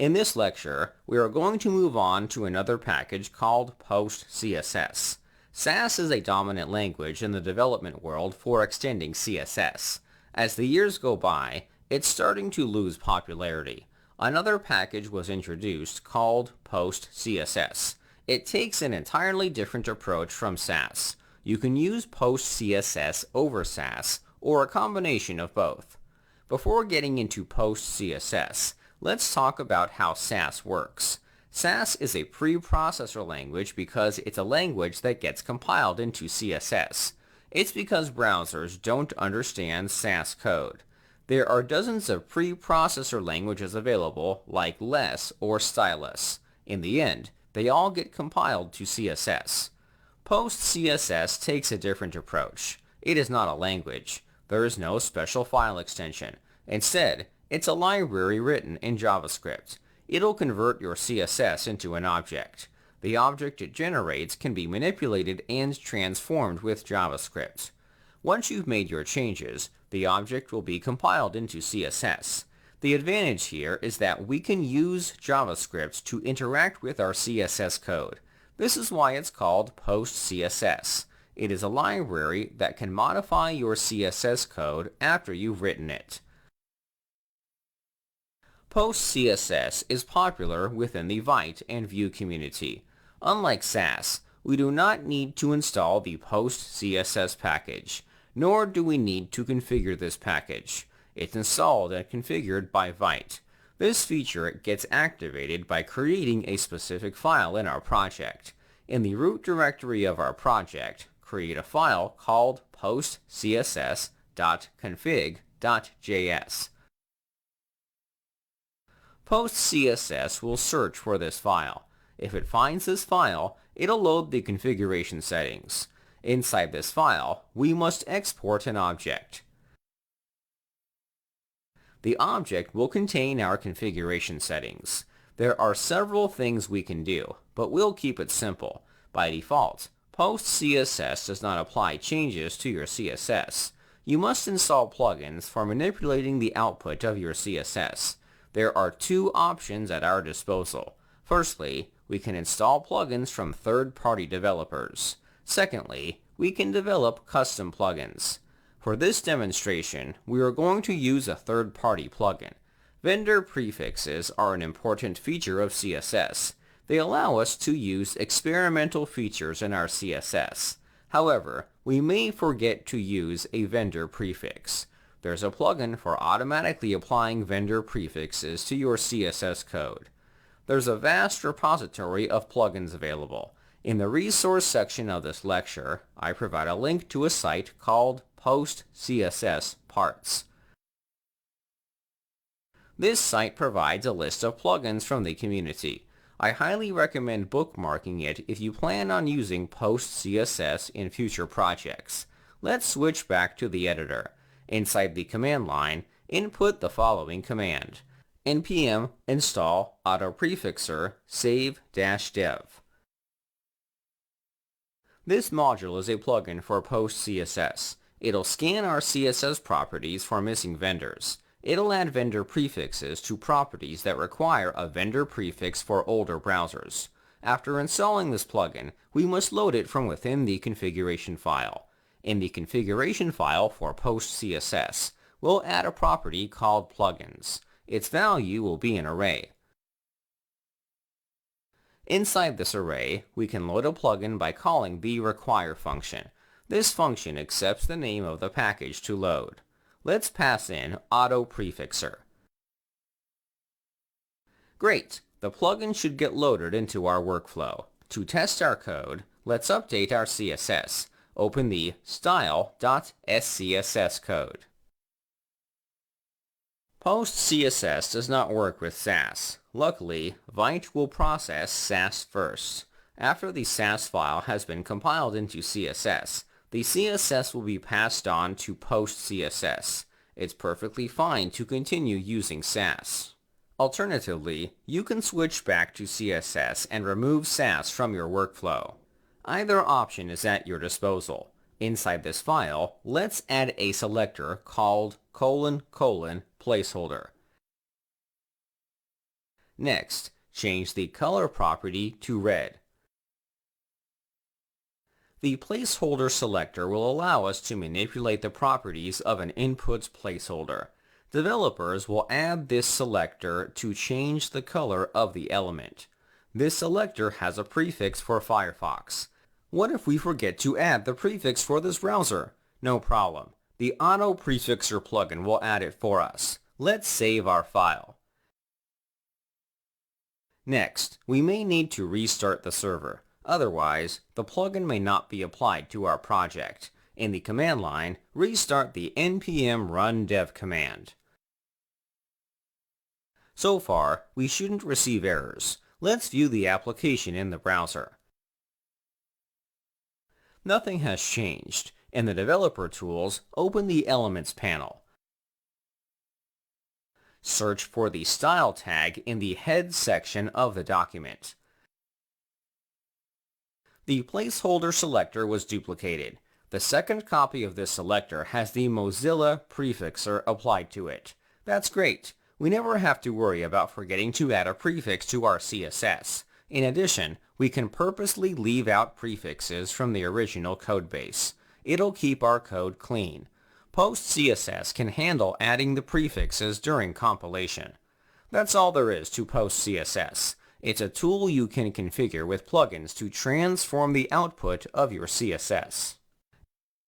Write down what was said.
In this lecture, we are going to move on to another package called PostCSS. Sass is a dominant language in the development world for extending CSS. As the years go by, it's starting to lose popularity. Another package was introduced called PostCSS. It takes an entirely different approach from Sass. You can use PostCSS over Sass, or a combination of both. Before getting into PostCSS, let's talk about how Sass works. Sass is a preprocessor language because it's a language that gets compiled into CSS. It's because browsers don't understand Sass code. There are dozens of preprocessor languages available, like Less or Stylus. In the end, they all get compiled to CSS. PostCSS takes a different approach. It is not a language. There is no special file extension. Instead, it's a library written in JavaScript. It'll convert your CSS into an object. The object it generates can be manipulated and transformed with JavaScript. Once you've made your changes, the object will be compiled into CSS. The advantage here is that we can use JavaScript to interact with our CSS code. This is why it's called PostCSS. It is a library that can modify your CSS code after you've written it. PostCSS is popular within the Vite and Vue community. Unlike Sass, we do not need to install the PostCSS package, nor do we need to configure this package. It's installed and configured by Vite. This feature gets activated by creating a specific file in our project. In the root directory of our project, create a file called postcss.config.js. PostCSS will search for this file. If it finds this file, it'll load the configuration settings. Inside this file, we must export an object. The object will contain our configuration settings. There are several things we can do, but we'll keep it simple. By default, PostCSS does not apply changes to your CSS. You must install plugins for manipulating the output of your CSS. There are two options at our disposal. Firstly, we can install plugins from third-party developers. Secondly, we can develop custom plugins. For this demonstration, we are going to use a third-party plugin. Vendor prefixes are an important feature of CSS. They allow us to use experimental features in our CSS. However, we may forget to use a vendor prefix. There's a plugin for automatically applying vendor prefixes to your CSS code. There's a vast repository of plugins available. In the resource section of this lecture, I provide a link to a site called PostCSS Parts. This site provides a list of plugins from the community. I highly recommend bookmarking it if you plan on using PostCSS in future projects. Let's switch back to the editor. Inside the command line, input the following command: npm install autoprefixer save-dev. This module is a plugin for PostCSS. It'll scan our CSS properties for missing vendors. It'll add vendor prefixes to properties that require a vendor prefix for older browsers. After installing this plugin, we must load it from within the configuration file. In the configuration file for PostCSS, we'll add a property called plugins. Its value will be an array. Inside this array, we can load a plugin by calling the require function. This function accepts the name of the package to load. Let's pass in autoprefixer. Great! The plugin should get loaded into our workflow. To test our code, let's update our CSS. Open the style.scss code. PostCSS does not work with Sass. Luckily, Vite will process Sass first. After the Sass file has been compiled into CSS, the CSS will be passed on to PostCSS. It's perfectly fine to continue using Sass. Alternatively, you can switch back to CSS and remove Sass from your workflow. Either option is at your disposal. Inside this file, let's add a selector called : placeholder. Next, change the color property to red. The placeholder selector will allow us to manipulate the properties of an input's placeholder. Developers will add this selector to change the color of the element. This selector has a prefix for Firefox. What if we forget to add the prefix for this browser? No problem. The Auto Prefixer plugin will add it for us. Let's save our file. Next, we may need to restart the server. Otherwise, the plugin may not be applied to our project. In the command line, restart the npm run dev command. So far, we shouldn't receive errors. Let's view the application in the browser. Nothing has changed. In the Developer Tools, open the Elements panel. Search for the Style tag in the Head section of the document. The placeholder selector was duplicated. The second copy of this selector has the Mozilla prefixer applied to it. That's great. We never have to worry about forgetting to add a prefix to our CSS. In addition, we can purposely leave out prefixes from the original codebase. It'll keep our code clean. PostCSS can handle adding the prefixes during compilation. That's all there is to PostCSS. It's a tool you can configure with plugins to transform the output of your CSS.